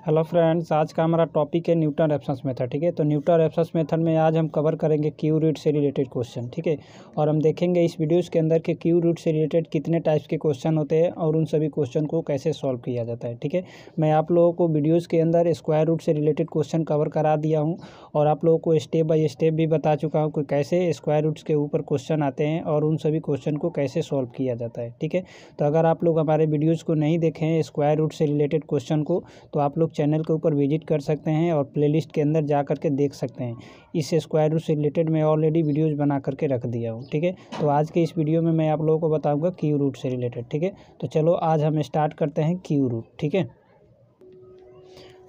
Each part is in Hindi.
हेलो फ्रेंड्स, आज का हमारा टॉपिक है न्यूटन रेफरेंस मेथड। ठीक है, तो न्यूटन रेफरेंस मेथड में आज हम कवर करेंगे क्यू रूट से रिलेटेड क्वेश्चन। ठीक है, और हम देखेंगे इस वीडियोस के अंदर कि क्यू रूट से रिलेटेड कितने टाइप्स के क्वेश्चन होते हैं और उन सभी क्वेश्चन को कैसे सॉल्व किया जाता है। ठीक है, मैं आप लोगों को वीडियोज़ के अंदर स्क्वायर रूट से रिलेटेड क्वेश्चन कवर करा दिया हूँ और आप लोगों को स्टेप बाई स्टेप भी बता चुका हूँ कि कैसे स्क्वायर रूट्स के ऊपर क्वेश्चन आते हैं और उन सभी क्वेश्चन को कैसे सॉल्व किया जाता है। ठीक है, तो अगर आप लोग हमारे वीडियोज़ को नहीं देखें हैं स्क्वायर रूट से रिलेटेड क्वेश्चन को, तो आप लोग चैनल के ऊपर विजिट कर सकते हैं और प्लेलिस्ट के अंदर जा करके देख सकते हैं। इस स्क्वायर रूट से रिलेटेड मैं ऑलरेडी वीडियोज़ बना करके रख दिया हूँ। ठीक है, तो आज के इस वीडियो में मैं आप लोगों को बताऊँगा क्यू रूट से रिलेटेड। ठीक है, तो चलो आज हम स्टार्ट करते हैं क्यू रूट। ठीक है,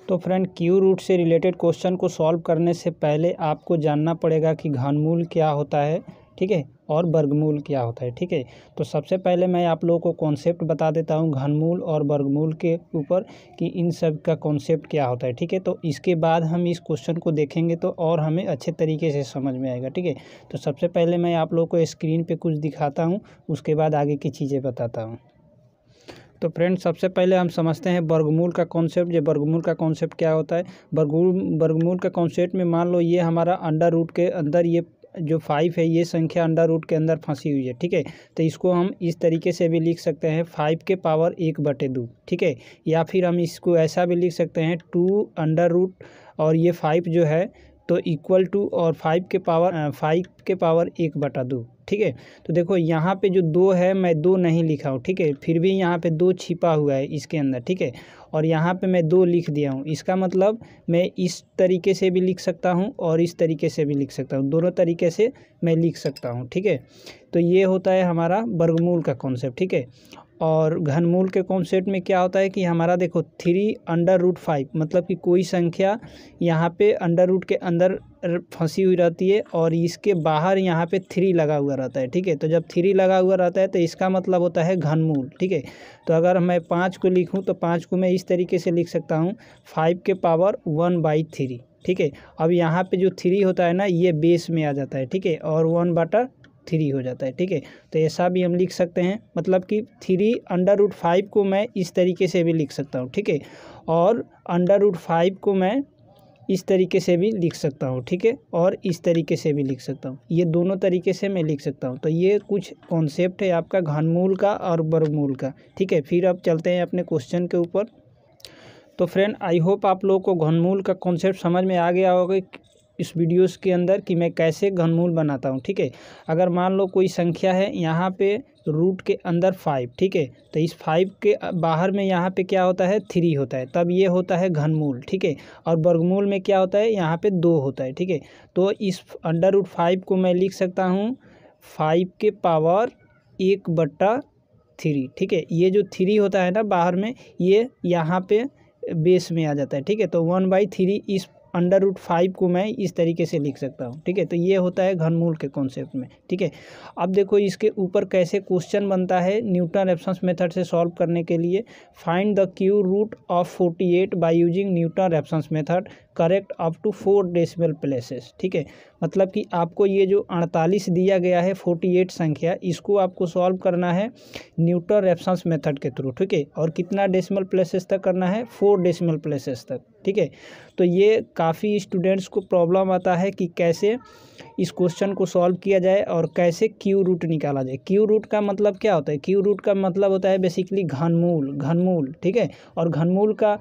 तो फ्रेंड, क्यू रूट से रिलेटेड क्वेश्चन को सॉल्व करने से पहले आपको जानना पड़ेगा कि घनमूल क्या होता है। ठीक है, और वर्गमूल क्या होता है। ठीक है, तो सबसे पहले मैं आप लोगों को कॉन्सेप्ट बता देता हूँ घनमूल और वर्गमूल के ऊपर कि इन सब का कॉन्सेप्ट क्या होता है। ठीक है, तो इसके बाद हम इस क्वेश्चन को देखेंगे तो और हमें अच्छे तरीके से समझ में आएगा। ठीक है, तो सबसे पहले मैं आप लोगों को स्क्रीन पे कुछ दिखाता हूँ, उसके बाद आगे की चीज़ें बताता हूँ। तो फ्रेंड, सबसे पहले हम समझते हैं वर्गमूल का कॉन्सेप्ट। ये वर्गमूल का कॉन्सेप्ट क्या होता है। वर्गमूल का कॉन्सेप्ट में मान लो ये हमारा अंडर रूट के अंदर ये जो 5 है ये संख्या अंडर रूट के अंदर फंसी हुई है। ठीक है, तो इसको हम इस तरीके से भी लिख सकते हैं 5 के पावर 1/2। ठीक है, या फिर हम इसको ऐसा भी लिख सकते हैं 2 अंडर रूट और ये 5 जो है तो इक्वल टू और 5 के पावर 1/2। ठीक है, तो देखो यहाँ पे जो 2 है मैं 2 नहीं लिखा हूँ। ठीक है, फिर भी यहाँ पे 2 छिपा हुआ है इसके अंदर। ठीक है, और यहाँ पे मैं 2 लिख दिया हूँ। इसका मतलब मैं इस तरीके से भी लिख सकता हूँ और इस तरीके से भी लिख सकता हूँ, दोनों तरीके से मैं लिख सकता हूँ। ठीक है, तो ये होता है हमारा वर्गमूल का कॉन्सेप्ट। ठीक है, और घनमूल के कॉन्सेप्ट में क्या होता है कि हमारा देखो 3√5 मतलब कि कोई संख्या यहाँ पे अंडर रूट के अंदर फंसी हुई रहती है और इसके बाहर यहाँ पे 3 लगा हुआ रहता है। ठीक है, तो जब 3 लगा हुआ रहता है तो इसका मतलब होता है घनमूल। ठीक है, तो अगर मैं 5 को लिखूँ तो 5 को मैं इस तरीके से लिख सकता हूँ 5 के पावर 1/3। ठीक है, अब यहाँ पे जो 3 होता है ना ये बेस में आ जाता है। ठीक है, और 1/3 हो जाता है। ठीक है, तो ऐसा भी हम लिख सकते हैं, मतलब कि 3√5 को मैं इस तरीके से भी लिख सकता हूँ। ठीक है, और √5 को मैं इस तरीके से भी लिख सकता हूँ। ठीक है, और इस तरीके से भी लिख सकता हूँ, ये दोनों तरीके से मैं लिख सकता हूँ। तो ये कुछ कॉन्सेप्ट है आपका घनमूल का और वर्गमूल का। ठीक है, फिर अब चलते हैं अपने क्वेश्चन के ऊपर। तो फ्रेंड, आई होप आप लोगों को घनमूल का कॉन्सेप्ट समझ में आ गया होगा इस वीडियोस के अंदर कि मैं कैसे घनमूल बनाता हूं। ठीक है, अगर मान लो कोई संख्या है यहाँ पे रूट के अंदर 5। ठीक है, तो इस 5 के बाहर में यहाँ पे क्या होता है 3 होता है, तब ये होता है घनमूल। ठीक है, और वर्गमूल में क्या होता है यहाँ पे 2 होता है। ठीक है, तो इस √5 को मैं लिख सकता हूँ 5 के पावर 1/3। ठीक है, ये जो 3 होता है ना बाहर में ये यहाँ पे बेस में आ जाता है। ठीक है, तो 1/3 इस √5 को मैं इस तरीके से लिख सकता हूँ। ठीक है, तो ये होता है घनमूल के कॉन्सेप्ट में। ठीक है, अब देखो इसके ऊपर कैसे क्वेश्चन बनता है न्यूटन रेफरेंस मेथड से सॉल्व करने के लिए। Find the cube root of 48 by using Newton reference method, correct up to 4 decimal places. ठीक है, मतलब कि आपको ये जो 48 दिया गया है 48 संख्या, इसको आपको सॉल्व करना है न्यूटन रेफरेंस मेथड के थ्रू। ठीक है, और कितना डेसिमल प्लेसेस तक करना है 4 डेसिमल प्लेसेस तक। ठीक है, तो ये काफ़ी स्टूडेंट्स को प्रॉब्लम आता है कि कैसे इस क्वेश्चन को सॉल्व किया जाए और कैसे क्यू रूट निकाला जाए। क्यू रूट का मतलब क्या होता है, क्यू रूट का मतलब होता है बेसिकली घनमूल। ठीक है, और घनमूल का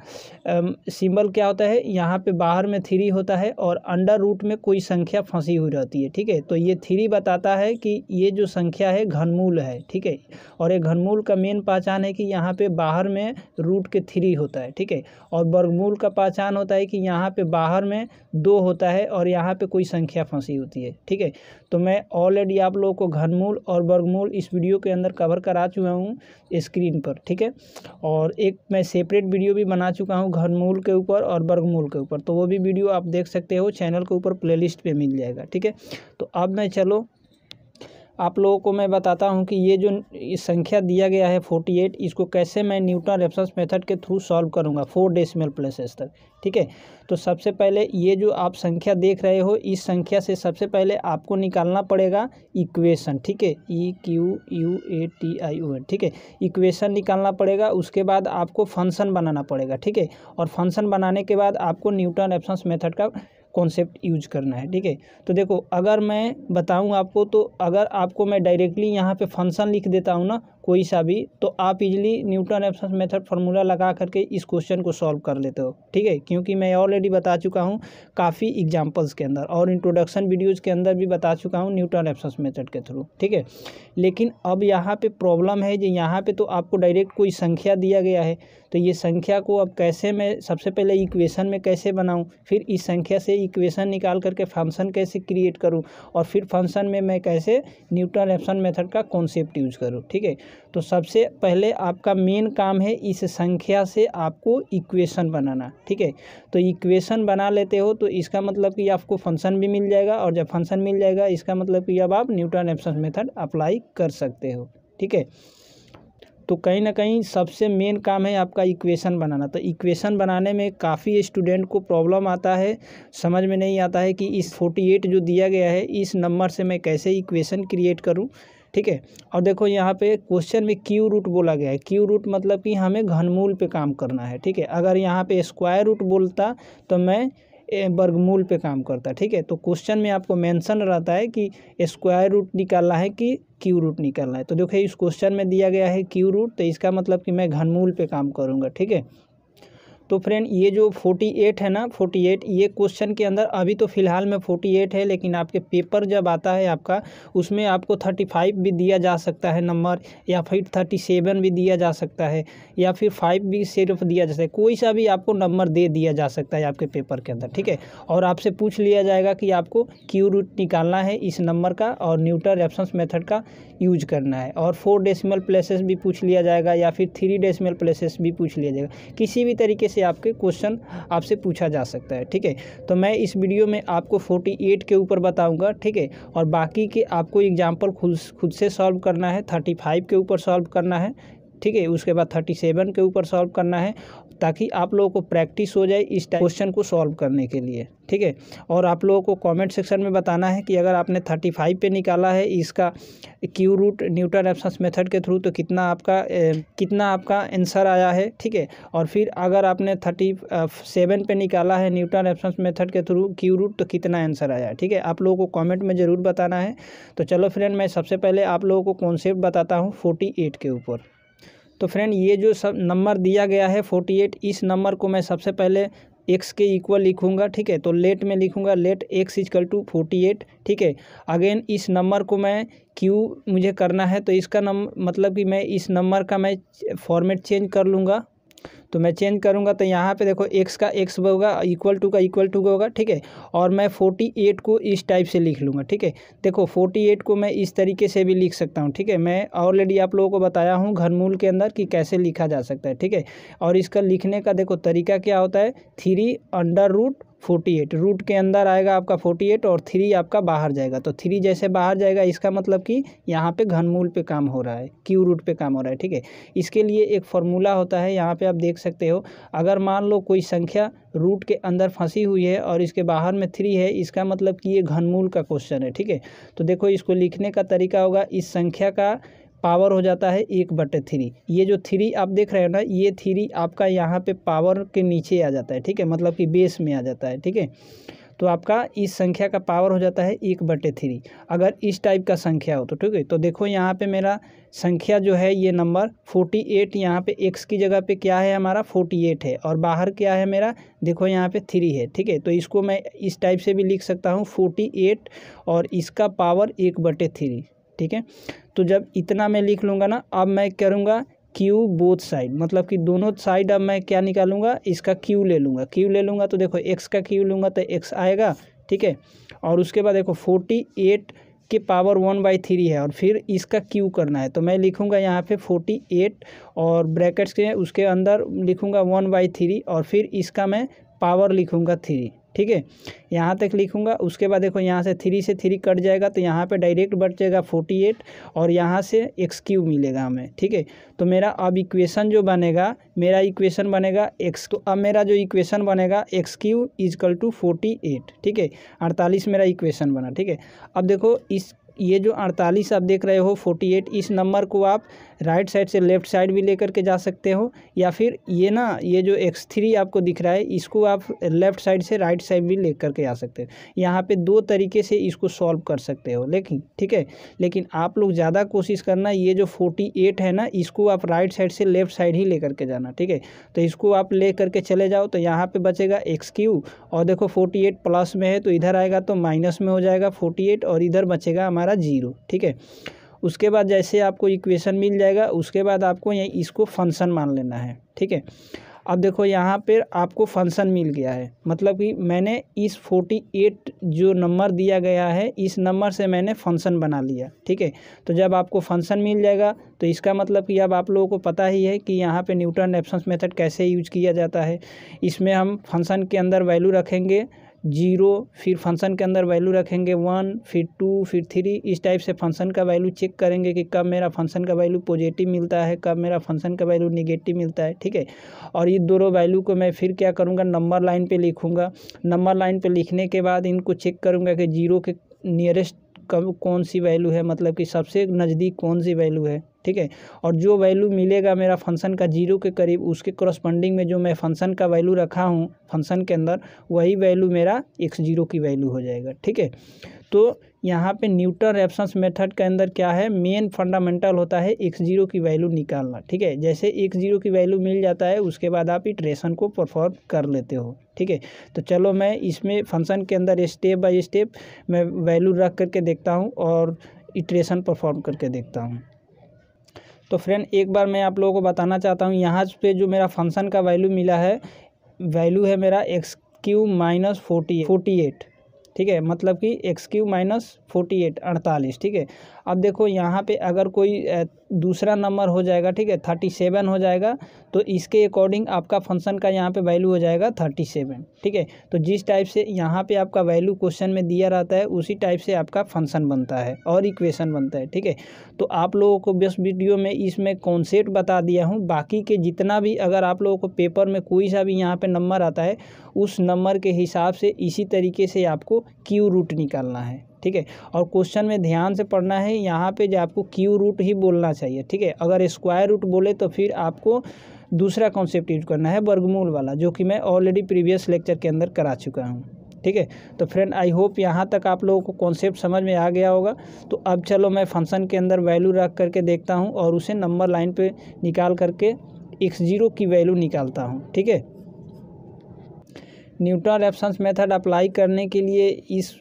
सिंबल क्या होता है, यहाँ पे बाहर में 3 होता है और अंडर रूट में कोई संख्या फंसी हुई रहती है। ठीक है, तो ये 3 बताता है कि ये जो संख्या है घनमूल है। ठीक है, और ये घनमूल का मेन पहचान है कि यहाँ पे बाहर में रूट के 3 होता है। ठीक है, और वर्गमूल का पहचान होता है कि यहाँ पे बाहर में 2 होता है और यहाँ पे कोई संख्या फंसी होती है। ठीक है, तो मैं ऑलरेडी आप लोगों को घनमूल और वर्गमूल इस वीडियो के अंदर कवर करा चुका हूँ स्क्रीन पर। ठीक है, और एक मैं सेपरेट वीडियो भी बना चुका हूँ घनमूल के ऊपर और वर्गमूल के ऊपर, तो वो भी वीडियो आप देख सकते हो, चैनल के ऊपर प्लेलिस्ट पे मिल जाएगा। ठीक है, तो अब आप लोगों को मैं बताता हूँ कि ये जो संख्या दिया गया है 48, इसको कैसे मैं न्यूटन रेफरेंस मेथड के थ्रू सॉल्व करूँगा 4 डेसिमल प्लेसेस तक। ठीक है, तो सबसे पहले ये जो आप संख्या देख रहे हो, इस संख्या से सबसे पहले आपको निकालना पड़ेगा इक्वेशन। ठीक है, EQUATION। ठीक है, इक्वेशन निकालना पड़ेगा। उसके बाद आपको फंक्शन बनाना पड़ेगा। ठीक है, और फंक्शन बनाने के बाद आपको न्यूटन रेफरेंस मेथड का कॉन्सेप्ट यूज करना है। ठीक है, तो देखो अगर मैं बताऊं आपको, तो अगर आपको मैं डायरेक्टली यहाँ पे फंक्शन लिख देता हूँ ना कोई सा भी, तो आप easily Newton reference method formula लगा करके इस क्वेश्चन को सॉल्व कर लेते हो। ठीक है, क्योंकि मैं ऑलरेडी बता चुका हूँ काफ़ी एग्जांपल्स के अंदर और इंट्रोडक्शन वीडियोज़ के अंदर भी बता चुका हूँ न्यूटन रेफरेंस मेथड के थ्रू। ठीक है, लेकिन अब यहाँ पे प्रॉब्लम है, जो यहाँ पे तो आपको डायरेक्ट कोई संख्या दिया गया है, तो ये संख्या को अब कैसे मैं सबसे पहले इक्वेशन में कैसे बनाऊं, फिर इस संख्या से इक्वेशन निकाल करके फंक्शन कैसे क्रिएट करूं, और फिर फंक्शन में मैं कैसे न्यूटन रेफरेंस मेथड का कॉन्सेप्ट यूज करूं। ठीक है, तो सबसे पहले आपका मेन काम है इस संख्या से आपको इक्वेशन बनाना। ठीक है, तो इक्वेशन बना लेते हो तो इसका मतलब कि आपको फंक्शन भी मिल जाएगा, और जब फंक्शन मिल जाएगा इसका मतलब कि अब आप न्यूटन रेफरेंस मेथड अप्लाई कर सकते हो। ठीक है, तो कहीं ना कहीं सबसे मेन काम है आपका इक्वेशन बनाना। तो इक्वेशन बनाने में काफ़ी स्टूडेंट को प्रॉब्लम आता है, समझ में नहीं आता है कि इस 48 जो दिया गया है, इस नंबर से मैं कैसे इक्वेशन क्रिएट करूं। ठीक है, और देखो यहाँ पे क्वेश्चन में क्यू रूट बोला गया है। क्यू रूट मतलब कि हमें घनमूल पे काम करना है। ठीक है, अगर यहाँ पे स्क्वायर रूट बोलता तो मैं वर्गमूल पे काम करता। ठीक है, तो क्वेश्चन में आपको मेंशन रहता है कि स्क्वायर रूट निकालना है कि क्यू रूट निकालना है। तो देखिए इस क्वेश्चन में दिया गया है क्यू रूट, तो इसका मतलब कि मैं घनमूल पे काम करूँगा। ठीक है, तो फ्रेंड ये जो 48 है ना, 48 ये क्वेश्चन के अंदर अभी तो फिलहाल में 48 है, लेकिन आपके पेपर जब आता है आपका, उसमें आपको 35 भी दिया जा सकता है नंबर, या फिर 37 भी दिया जा सकता है, या फिर 5 भी सिर्फ दिया जा सकता है। कोई सा भी आपको नंबर दे दिया जा सकता है आपके पेपर के अंदर। ठीक है, और आपसे पूछ लिया जाएगा कि आपको क्यू रूट निकालना है इस नंबर का और न्यूटन रेफरेंस मेथड का यूज करना है, और 4 डेसिमल प्लेसेस भी पूछ लिया जाएगा, या फिर 3 डेसिमल प्लेसेस भी पूछ लिया जाएगा। किसी भी तरीके से आपके क्वेश्चन आपसे पूछा जा सकता है। ठीक है, तो मैं इस वीडियो में आपको 48 के ऊपर बताऊंगा। ठीक है, और बाकी के आपको एग्जांपल खुद से सॉल्व करना है। 35 के ऊपर सॉल्व करना है। ठीक है, उसके बाद 37 के ऊपर सॉल्व करना है, ताकि आप लोगों को प्रैक्टिस हो जाए इस क्वेश्चन को सॉल्व करने के लिए। ठीक है, और आप लोगों को कमेंट सेक्शन में बताना है कि अगर आपने 35 पे निकाला है इसका cube root Newton reference method के थ्रू, तो कितना आपका आंसर आया है। ठीक है, और फिर अगर आपने 37 पे निकाला है न्यूटन रेफरेंस मेथड के थ्रू क्यू रूट, तो कितना आंसर आया है। ठीक है, आप लोगों को कमेंट में ज़रूर बताना है। तो चलो फ्रेंड, मैं सबसे पहले आप लोगों को कॉन्सेप्ट बताता हूँ 48 के ऊपर। तो फ्रेंड ये जो सब नंबर दिया गया है 48, इस नंबर को मैं सबसे पहले x के इक्वल लिखूंगा। ठीक है, तो लेट में लिखूंगा, लेट x = 48। ठीक है, अगेन इस नंबर को मैं क्यू मुझे करना है, तो इसका मतलब कि मैं इस नंबर का मैं फॉर्मेट चेंज कर लूँगा। तो मैं चेंज करूँगा, तो यहाँ पे देखो x का x होगा, इक्वल टू का होगा। ठीक है, और मैं 48 को इस टाइप से लिख लूँगा। ठीक है, देखो 48 को मैं इस तरीके से भी लिख सकता हूँ। ठीक है, मैं ऑलरेडी आप लोगों को बताया हूँ घनमूल के अंदर कि कैसे लिखा जा सकता है। ठीक है, और इसका लिखने का देखो तरीका क्या होता है, 3/√48, रूट के अंदर आएगा आपका 48 और 3 आपका बाहर जाएगा। तो 3 जैसे बाहर जाएगा, इसका मतलब कि यहाँ पे घनमूल पे काम हो रहा है, क्यू रूट पे काम हो रहा है। ठीक है, इसके लिए एक फार्मूला होता है, यहाँ पे आप देख सकते हो। अगर मान लो कोई संख्या रूट के अंदर फंसी हुई है और इसके बाहर में 3 है, इसका मतलब कि ये घनमूल का क्वेश्चन है। ठीक है, तो देखो इसको लिखने का तरीका होगा, इस संख्या का पावर हो जाता है 1/3। ये जो 3 आप देख रहे हो ना, ये 3 आपका यहाँ पे पावर के नीचे आ जाता है। ठीक है, मतलब कि बेस में आ जाता है। ठीक है, तो आपका इस संख्या का पावर हो जाता है 1/3 अगर इस टाइप का संख्या हो तो। ठीक है, तो देखो यहाँ पे मेरा संख्या जो है ये नंबर 48, यहाँ पे x की जगह पे क्या है हमारा 48 है, और बाहर क्या है मेरा, देखो यहाँ पे 3 है। ठीक है, तो इसको मैं इस टाइप से भी लिख सकता हूँ 48 और इसका पावर 1/3। ठीक है, तो जब इतना मैं लिख लूँगा ना, अब मैं करूँगा क्यू बोथ साइड, मतलब कि दोनों साइड अब मैं क्या निकालूंगा, इसका क्यू ले लूँगा। तो देखो x का क्यू लूँगा तो x आएगा। ठीक है, और उसके बाद देखो 48 के पावर 1/3 है, और फिर इसका क्यू करना है, तो मैं लिखूँगा यहाँ पे 48 और ब्रैकेट्स के उसके अंदर लिखूँगा 1/3, और फिर इसका मैं पावर लिखूँगा 3। ठीक है, यहाँ तक लिखूँगा। उसके बाद देखो यहाँ से 3 से 3 कट जाएगा तो यहाँ पे डायरेक्ट बचेगा 48 और यहाँ से x³ मिलेगा हमें, ठीक है। तो मेरा अब इक्वेशन जो बनेगा, मेरा इक्वेशन बनेगा x, तो अब मेरा जो इक्वेशन बनेगा x³ = 48, ठीक है। 48 मेरा इक्वेशन बना, ठीक है। अब देखो ये जो 48 आप देख रहे हो 48, इस नंबर को आप राइट साइड से लेफ़्ट साइड भी लेकर के जा सकते हो, या फिर ये जो x3 आपको दिख रहा है इसको आप लेफ़्ट साइड से राइट साइड भी लेकर के आ सकते हो। यहाँ पे 2 तरीके से इसको सॉल्व कर सकते हो, लेकिन ठीक है, लेकिन आप लोग ज़्यादा कोशिश करना, ये जो 48 है ना, इसको आप राइट साइड से लेफ़्ट साइड ही लेकर के जाना, ठीक है। तो इसको आप ले करके चले जाओ तो यहाँ पर बचेगा x³ और देखो 48 प्लस में है तो इधर आएगा तो माइनस में हो जाएगा 48 और इधर बचेगा हमारा 0, ठीक है। उसके बाद जैसे आपको इक्वेशन मिल जाएगा उसके बाद आपको इसको फंक्शन मान लेना है, ठीक है। अब देखो यहाँ पर आपको फंक्शन मिल गया है, मतलब कि मैंने इस 48 जो नंबर दिया गया है इस नंबर से मैंने फंक्शन बना लिया, ठीक है। तो जब आपको फंक्शन मिल जाएगा तो इसका मतलब कि अब आप लोगों को पता ही है कि यहाँ पे न्यूटन रैप्सन मेथड कैसे यूज किया जाता है। इसमें हम फंक्शन के अंदर वैल्यू रखेंगे 0, फिर फंक्शन के अंदर वैल्यू रखेंगे 1, फिर 2, फिर 3, इस टाइप से फंक्शन का वैल्यू चेक करेंगे कि कब मेरा फंक्शन का वैल्यू पॉजिटिव मिलता है, कब मेरा फंक्शन का वैल्यू नेगेटिव मिलता है, ठीक है। और ये दोनों वैल्यू को मैं फिर क्या करूँगा, नंबर लाइन पे लिखूँगा। नंबर लाइन पे लिखने के बाद इनको चेक करूँगा कि 0 के नियरेस्ट कौन सी वैल्यू है, मतलब कि सबसे नज़दीक कौन सी वैल्यू है, ठीक है। और जो वैल्यू मिलेगा मेरा फंक्शन का 0 के करीब, उसके करस्पॉन्डिंग में जो मैं फंक्शन का वैल्यू रखा हूँ फंक्शन के अंदर, वही वैल्यू मेरा x0 की वैल्यू हो जाएगा, ठीक है। तो यहाँ पे न्यूटन रैप्सन मेथड के अंदर क्या है, मेन फंडामेंटल होता है x0 की वैल्यू निकालना, ठीक है। जैसे x0 की वैल्यू मिल जाता है उसके बाद आप इटरेशन को परफॉर्म कर लेते हो, ठीक है। तो चलो मैं इसमें फंक्शन के अंदर स्टेप बाय स्टेप मैं वैल्यू रख करके देखता हूँ और इटरेशन परफॉर्म करके देखता हूँ। तो फ्रेंड एक बार मैं आप लोगों को बताना चाहता हूँ, यहाँ पे जो मेरा फंक्शन का वैल्यू मिला है, वैल्यू है मेरा x³ - 48, ठीक है, मतलब कि x³ - 48 48, ठीक है। अब देखो यहाँ पे अगर कोई दूसरा नंबर हो जाएगा, ठीक है, 37 हो जाएगा तो इसके अकॉर्डिंग आपका फंक्शन का यहाँ पे वैल्यू हो जाएगा 37, ठीक है। तो जिस टाइप से यहाँ पे आपका वैल्यू क्वेश्चन में दिया रहता है उसी टाइप से आपका फंक्शन बनता है और इक्वेशन बनता है, ठीक है। तो आप लोगों को बस वीडियो में इसमें कॉन्सेप्ट बता दिया हूँ, बाकी के जितना भी अगर आप लोगों को पेपर में कोई सा भी यहाँ पे नंबर आता है उस नंबर के हिसाब से इसी तरीके से आपको क्यू रूट निकालना है, ठीक है। और क्वेश्चन में ध्यान से पढ़ना है, यहाँ पे जो आपको क्यू रूट ही बोलना चाहिए, ठीक है। अगर स्क्वायर रूट बोले तो फिर आपको दूसरा कॉन्सेप्ट यूज करना है, वर्गमूल वाला, जो कि मैं ऑलरेडी प्रीवियस लेक्चर के अंदर करा चुका हूँ, ठीक है। तो फ्रेंड आई होप यहाँ तक आप लोगों को कॉन्सेप्ट समझ में आ गया होगा। तो अब चलो मैं फंक्शन के अंदर वैल्यू रख करके देखता हूँ और उसे नंबर लाइन पे निकाल करके x0 की वैल्यू निकालता हूँ, ठीक है। न्यूटन रैप्सन मेथड अप्लाई करने के लिए इस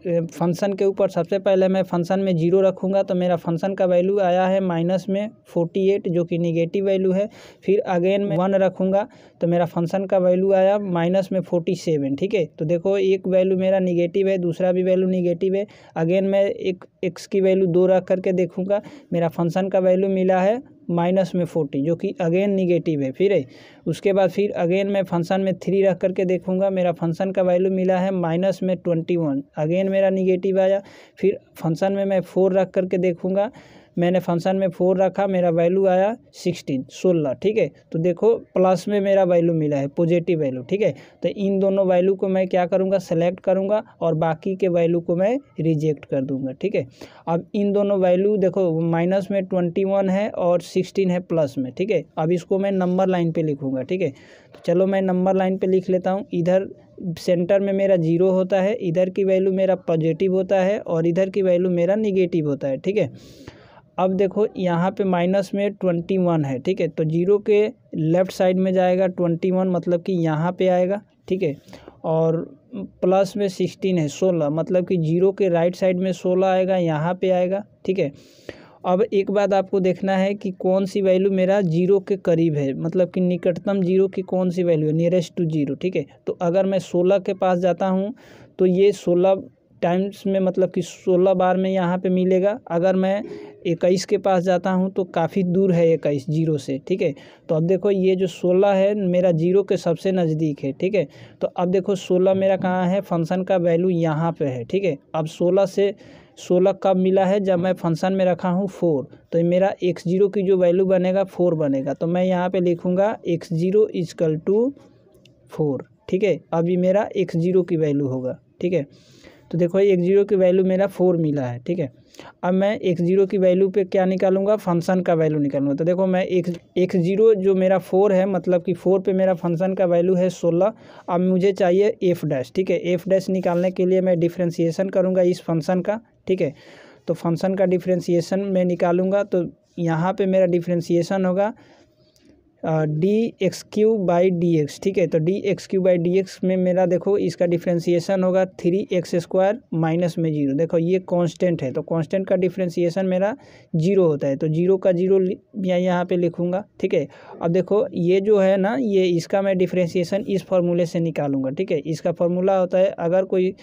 फंक्शन के ऊपर सबसे पहले मैं फंक्शन में 0 रखूँगा तो मेरा फंक्शन का वैल्यू आया है -48 जो कि निगेटिव वैल्यू है। फिर अगेन मैं 1 रखूँगा तो मेरा फंक्शन का वैल्यू आया -47, ठीक है। तो देखो एक वैल्यू मेरा निगेटिव है, दूसरा भी वैल्यू निगेटिव है। अगेन मैं एक x की वैल्यू 2 रख करके देखूँगा, मेरा फंक्शन का वैल्यू मिला है -40 जो कि अगेन निगेटिव है। फिर उसके बाद फिर अगेन मैं फंक्शन में 3 रख करके देखूँगा, मेरा फंक्शन का वैल्यू मिला है -21, अगेन मेरा निगेटिव आया। फिर फंक्शन में मैं 4 रख करके देखूँगा, मैंने फंक्शन में 4 रखा, मेरा वैल्यू आया 16, ठीक है। तो देखो प्लस में मेरा वैल्यू मिला है, पॉजिटिव वैल्यू, ठीक है। तो इन दोनों वैल्यू को मैं क्या करूँगा, सेलेक्ट करूँगा और बाकी के वैल्यू को मैं रिजेक्ट कर दूँगा, ठीक है। अब इन दोनों वैल्यू देखो -21 है और 16 है प्लस में, ठीक है। अब इसको मैं नंबर लाइन पे लिखूँगा, ठीक है। तो चलो मैं नंबर लाइन पे लिख लेता हूँ। इधर सेंटर में मेरा 0 होता है, इधर की वैल्यू मेरा पॉजिटिव होता है और इधर की वैल्यू मेरा निगेटिव होता है, ठीक है। अब देखो यहाँ पे -21 है, ठीक है। तो 0 के लेफ़्ट साइड में जाएगा 21, मतलब कि यहाँ पे आएगा, ठीक है। और प्लस में 16 है 16, मतलब कि 0 के राइट साइड में 16 आएगा, यहाँ पे आएगा, ठीक है। अब एक बात आपको देखना है कि कौन सी वैल्यू मेरा 0 के करीब है, मतलब कि निकटतम 0 की कौन सी वैल्यू है, नियरेस्ट टू 0, ठीक है। तो अगर मैं 16 के पास जाता हूँ तो ये 16 टाइम्स में मतलब कि 16 बार में यहाँ पे मिलेगा। अगर मैं 21 के पास जाता हूँ तो काफ़ी दूर है 21 जीरो से, ठीक है। तो अब देखो ये जो 16 है मेरा जीरो के सबसे नज़दीक है, ठीक है। तो अब देखो 16 मेरा कहाँ है, फंक्शन का वैल्यू यहाँ पे है, ठीक है। अब 16 कब मिला है, जब मैं फंक्शन में रखा हूँ 4, तो ये मेरा x0 की जो वैल्यू बनेगा 4 बनेगा। तो मैं यहाँ पे लिखूँगा x0 इक्वल टू 4, ठीक है। अब ये मेरा x0 की वैल्यू होगा, ठीक है। तो देखो x0 की वैल्यू मेरा 4 मिला है, ठीक है। अब मैं x0 की वैल्यू पे क्या निकालूंगा, फंक्शन का वैल्यू निकालूंगा। तो देखो मैं x0 जो मेरा 4 है, मतलब कि 4 पे मेरा फंक्शन का वैल्यू है 16। अब मुझे चाहिए एफ डैश, ठीक है। एफ डैश निकालने के लिए मैं डिफ्रेंशिएशन करूँगा इस फंक्शन का, ठीक है। तो फंक्शन का डिफ्रेंशिएशन में निकालूंगा, तो यहाँ पे मेरा डिफ्रेंशिएशन होगा dx³/dx, ठीक है। तो dx³/dx में मेरा देखो इसका डिफ्रेंशिएशन होगा 3x² माइनस में 0। देखो ये कांस्टेंट है, तो कांस्टेंट का डिफ्रेंशिएशन मेरा 0 होता है, तो 0 का 0 यहाँ पे लिखूंगा, ठीक है। अब देखो ये जो है ना, ये इसका मैं डिफ्रेंशिएशन इस फार्मूले से निकालूंगा, ठीक है। इसका फार्मूला होता है, अगर कोई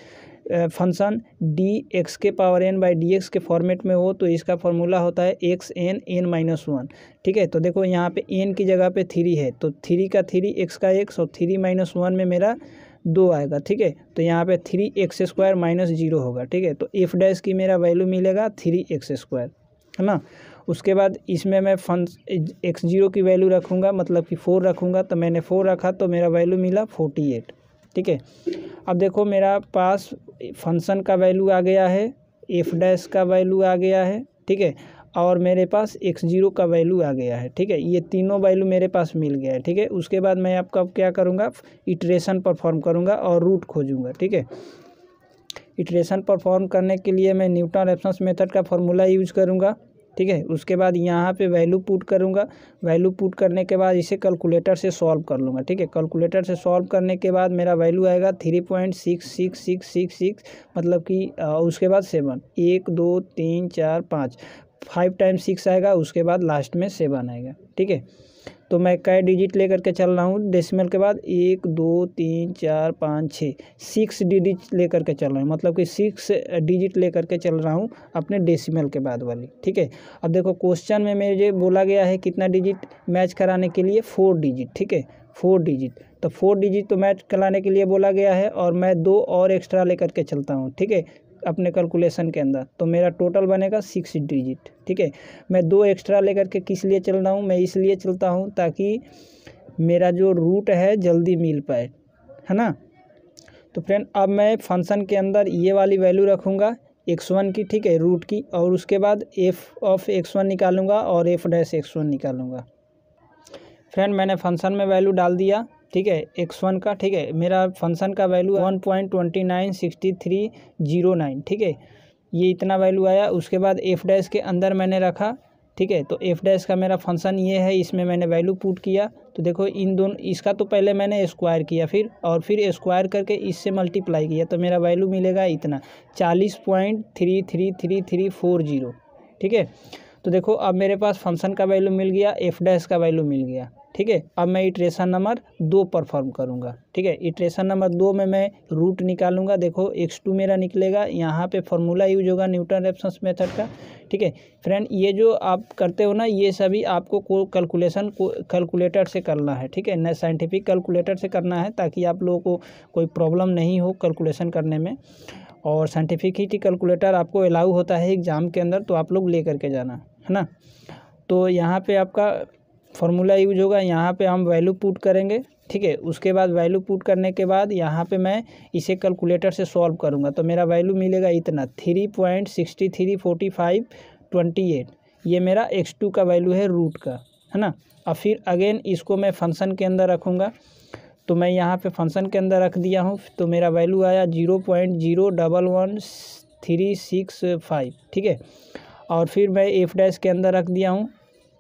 फंक्शन dx⁻n/dx के फॉर्मेट में हो तो इसका फार्मूला होता है xn(n-1), ठीक है। तो देखो यहाँ पे n की जगह पे 3 है, तो 3 का 3 x का x, और 3 - 1 में मेरा 2 आएगा, ठीक है। तो यहाँ पे 3x² - 0 होगा, ठीक है। तो एफ डैश की मेरा वैल्यू मिलेगा 3x², है ना। उसके बाद इसमें मैं x0 की वैल्यू रखूँगा, मतलब कि 4 रखूँगा। तो मैंने 4 रखा तो मेरा वैल्यू मिला 48, ठीक है। अब देखो मेरा पास फंक्शन का वैल्यू आ गया है, एफ डैश का वैल्यू आ गया है, ठीक है, और मेरे पास x0 का वैल्यू आ गया है, ठीक है। ये तीनों वैल्यू मेरे पास मिल गया है, ठीक है। उसके बाद मैं आपका क्या करूँगा, इटरेशन परफॉर्म करूँगा और रूट खोजूँगा, ठीक है। इटरेशन परफॉर्म करने के लिए मैं न्यूटन रेफरेंस मेथड का फॉर्मूला यूज करूँगा, ठीक है। उसके बाद यहाँ पे वैल्यू पुट करूँगा। वैल्यू पुट करने के बाद इसे कैलकुलेटर से सॉल्व कर लूँगा, ठीक है। कैलकुलेटर से सॉल्व करने के बाद मेरा वैल्यू आएगा 3.66666, मतलब कि उसके बाद 7, 1 2 3 4 5 टाइम्स 6 आएगा, उसके बाद लास्ट में 7 आएगा, ठीक है। तो मैं कई डिजिट लेकर के चल रहा हूँ डेसिमल के बाद, 1 2 3 4 5 6 6 डिजिट लेकर के चल रहा हूँ, मतलब कि 6 डिजिट लेकर के चल रहा हूँ अपने डेसिमल के बाद वाली, ठीक है। अब देखो क्वेश्चन में मुझे बोला गया है कितना डिजिट मैच कराने के लिए, 4 डिजिट, ठीक है, 4 डिजिट। तो 4 डिजिट तो मैच कराने के लिए बोला गया है, और मैं 2 और एक्स्ट्रा लेकर के चलता हूँ, ठीक है, अपने कैलकुलेशन के अंदर। तो मेरा टोटल बनेगा 6 डिजिट, ठीक है। मैं 2 एक्स्ट्रा लेकर के किस लिए चल रहा हूँ, मैं इसलिए चलता हूँ ताकि मेरा जो रूट है जल्दी मिल पाए, है ना। तो फ्रेंड अब मैं फंक्शन के अंदर ये वाली वैल्यू रखूँगा x1 की, ठीक है, रूट की, और उसके बाद एफ ऑफ x1 निकालूंगा और एफ डैश x1 निकालूंगा। फ्रेंड मैंने फंक्शन में वैल्यू डाल दिया, ठीक है, x1 का, ठीक है। मेरा फंक्शन का वैल्यू 1.296309, ठीक है, ये इतना वैल्यू आया। उसके बाद एफ डैश के अंदर मैंने रखा, ठीक है। तो एफ डैश का मेरा फंक्शन ये है, इसमें मैंने वैल्यू पुट किया। तो देखो इन दोनों, इसका तो पहले मैंने स्क्वायर किया, फिर स्क्वायर करके इससे मल्टीप्लाई किया, तो मेरा वैल्यू मिलेगा इतना 40.333340, ठीक है। तो देखो अब मेरे पास फंक्शन का वैल्यू मिल गया, एफ डैश का वैल्यू मिल गया, ठीक है। अब मैं इटरेशन नंबर 2 परफॉर्म करूँगा, ठीक है। इटरेशन नंबर 2 में मैं रूट निकालूंगा। देखो x2 मेरा निकलेगा, यहाँ पे फार्मूला यूज होगा न्यूटन रेफरेंस मेथड का, ठीक है। फ्रेंड ये जो आप करते हो ना, ये सभी आपको कैलकुलेटर से करना है, ठीक है, न साइंटिफिक कैलकुलेटर से करना है, ताकि आप लोगों को कोई प्रॉब्लम नहीं हो कैलकुलेशन करने में। और साइंटिफिक ही कैलकुलेटर आपको अलाउ होता है एग्ज़ाम के अंदर, तो आप लोग ले करके जाना, है ना। तो यहाँ पे आपका फार्मूला यूज होगा, यहाँ पे हम वैल्यू पुट करेंगे, ठीक है। उसके बाद वैल्यू पुट करने के बाद यहाँ पे मैं इसे कैलकुलेटर से सॉल्व करूँगा, तो मेरा वैल्यू मिलेगा इतना 3.634528। ये मेरा x2 का वैल्यू है रूट का, है ना। अब फिर अगेन इसको मैं फंक्शन के अंदर रखूँगा, तो मैं यहाँ पे फंक्शन के अंदर रख दिया हूँ। तो मेरा वैल्यू आया 0.011365, ठीक है। और फिर मैं एफ डैश के अंदर रख दिया हूँ,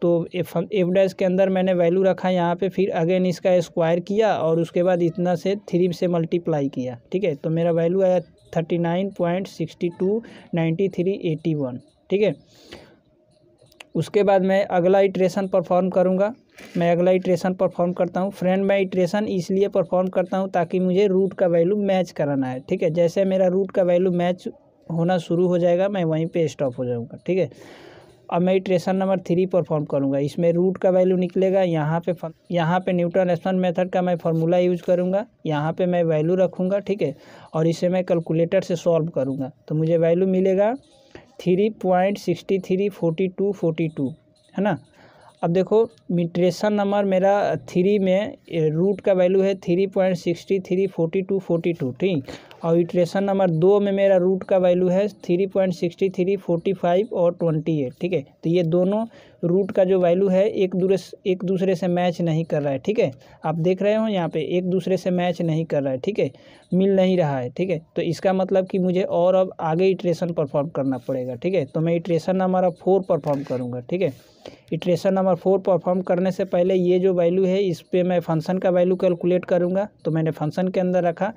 तो एफ डैश के अंदर मैंने वैल्यू रखा यहाँ पे, फिर अगेन इसका स्क्वायर किया और उसके बाद इतना से 3 से मल्टीप्लाई किया, ठीक है। तो मेरा वैल्यू आया 39.629381, ठीक है। उसके बाद मैं अगला इटरेशन परफॉर्म करूँगा, मैं अगला इटरेशन परफॉर्म करता हूँ। फ्रेंड मैं इटरेशन इसलिए परफॉर्म करता हूँ ताकि मुझे रूट का वैल्यू मैच कराना है, ठीक है। जैसे मेरा रूट का वैल्यू मैच होना शुरू हो जाएगा मैं वहीं पे स्टॉप हो जाऊँगा, ठीक है। अब मैं इटरेशन नंबर 3 परफॉर्म करूँगा। इसमें रूट का वैल्यू निकलेगा, यहाँ पे न्यूटन रेफसन मेथड का मैं फार्मूला यूज करूँगा, यहाँ पे मैं वैल्यू रखूँगा, ठीक है। और इसे मैं कैलकुलेटर से सॉल्व करूँगा तो मुझे वैल्यू मिलेगा 3.634242, है ना। अब देखो इटरेशन नंबर मेरा 3 में रूट का वैल्यू है 3.634242, ठीक। और इटरेशन नंबर 2 में मेरा रूट का वैल्यू है 3.6345 और 28, ठीक है। तो ये दोनों रूट का जो वैल्यू है एक दूसरे से मैच नहीं कर रहा है, ठीक है। आप देख रहे हो यहाँ पे एक दूसरे से मैच नहीं कर रहा है, ठीक है, मिल नहीं रहा है, ठीक है। तो इसका मतलब कि मुझे और अब आगे इटरेशन परफॉर्म करना पड़ेगा, ठीक है। तो मैं इटरेशन नंबर 4 परफॉर्म करूँगा, ठीक है। इटरेशन नंबर 4 परफॉर्म करने से पहले ये जो वैल्यू है इस पर मैं फंक्शन का वैल्यू कैलकुलेट करूँगा। तो मैंने फंक्शन के अंदर रखा,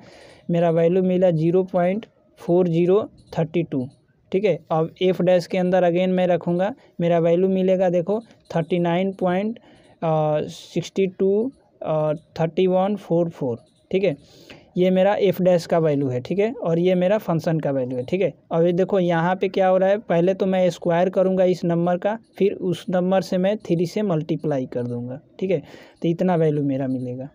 मेरा वैल्यू मिला 0.4032, ठीक है। अब एफ डैश के अंदर अगेन मैं रखूँगा, मेरा वैल्यू मिलेगा देखो 39.623144, ठीक है। ये मेरा एफ डैश का वैल्यू है, ठीक है। और ये मेरा फंक्शन का वैल्यू है, ठीक है। और ये देखो यहाँ पे क्या हो रहा है, पहले तो मैं स्क्वायर करूँगा इस नंबर का, फिर उस नंबर से मैं 3 से मल्टीप्लाई कर दूँगा, ठीक है। तो इतना वैल्यू मेरा मिलेगा,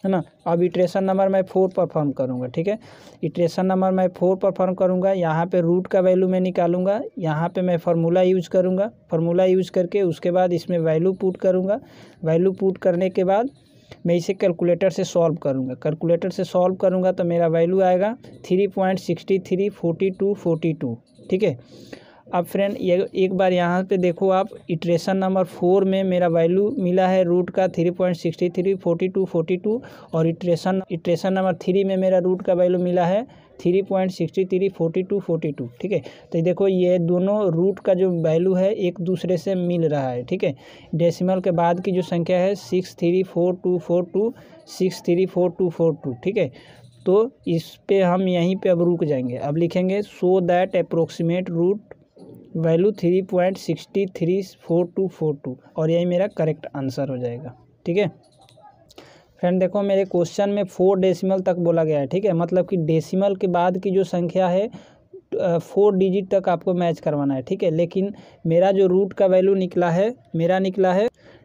है ना। अब इटरेशन नंबर मैं 4 परफॉर्म करूँगा, ठीक है। इटरेशन नंबर मैं 4 परफॉर्म करूँगा, यहाँ पे रूट का वैल्यू मैं निकालूंगा, यहाँ पे मैं फार्मूला यूज करूँगा, फार्मूला यूज करके उसके बाद इसमें वैल्यू पुट करूँगा। वैल्यू पुट करने के बाद मैं इसे कैलकुलेटर से सॉल्व करूँगा। कैलकुलेटर से सॉल्व करूँगा तो मेरा वैल्यू आएगा 3.634242, ठीक है। अब फ्रेंड ये एक बार यहाँ पे देखो आप, इटरेशन नंबर 4 में मेरा वैल्यू मिला है रूट का 3.634242 और इटरेशन नंबर 3 में मेरा रूट का वैल्यू मिला है 3.634242, ठीक है। तो देखो ये दोनों रूट का जो वैल्यू है एक दूसरे से मिल रहा है, ठीक है। डेसिमल के बाद की जो संख्या है 63424263442, ठीक है। तो इस पे हम यहीं पे अब रुक जाएंगे। अब लिखेंगे so that approximate root value 3.634242 और यही मेरा करेक्ट आंसर हो जाएगा, ठीक है। फ्रेंड देखो मेरे क्वेश्चन में 4 डेसिमल तक बोला गया है, ठीक है। मतलब कि डेसिमल के बाद की जो संख्या है 4 डिजिट तक आपको मैच करवाना है, ठीक है। लेकिन मेरा जो रूट का वैल्यू निकला है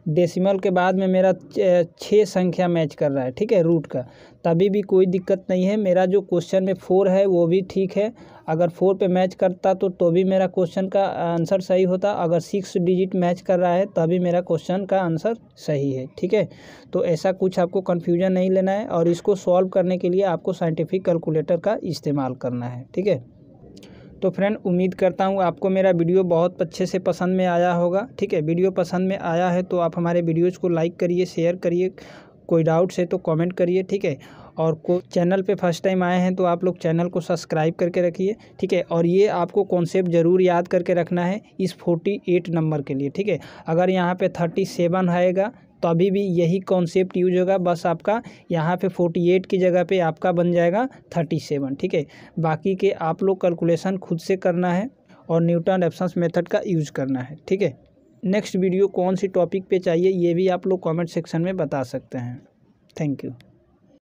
डेसिमल के बाद में मेरा 6 संख्या मैच कर रहा है, ठीक है, रूट का। तभी भी कोई दिक्कत नहीं है, मेरा जो क्वेश्चन में 4 है वो भी ठीक है। अगर 4 पे मैच करता तो भी मेरा क्वेश्चन का आंसर सही होता। अगर 6 डिजिट मैच कर रहा है तभी मेरा क्वेश्चन का आंसर सही है, ठीक है। तो ऐसा कुछ आपको कन्फ्यूजन नहीं लेना है और इसको सॉल्व करने के लिए आपको साइंटिफिक कैलकुलेटर का इस्तेमाल करना है, ठीक है। तो फ्रेंड उम्मीद करता हूँ आपको मेरा वीडियो बहुत अच्छे से पसंद में आया होगा, ठीक है। वीडियो पसंद में आया है तो आप हमारे वीडियोज़ को लाइक करिए, शेयर करिए, कोई डाउट्स है तो कमेंट करिए, ठीक है। और को चैनल पे फर्स्ट टाइम आए हैं तो आप लोग चैनल को सब्सक्राइब करके रखिए, ठीक है। और ये आपको कॉन्सेप्ट ज़रूर याद करके रखना है इस 48 नंबर के लिए, ठीक है। अगर यहाँ पे 37 आएगा तो अभी भी यही कॉन्सेप्ट यूज होगा, बस आपका यहाँ पे 48 की जगह पे आपका बन जाएगा 37, ठीक है। बाकी के आप लोग कैलकुलेशन खुद से करना है और न्यूटन रेफसन मेथड का यूज करना है, ठीक है। नेक्स्ट वीडियो कौन सी टॉपिक पे चाहिए ये भी आप लोग कमेंट सेक्शन में बता सकते हैं। Thank you.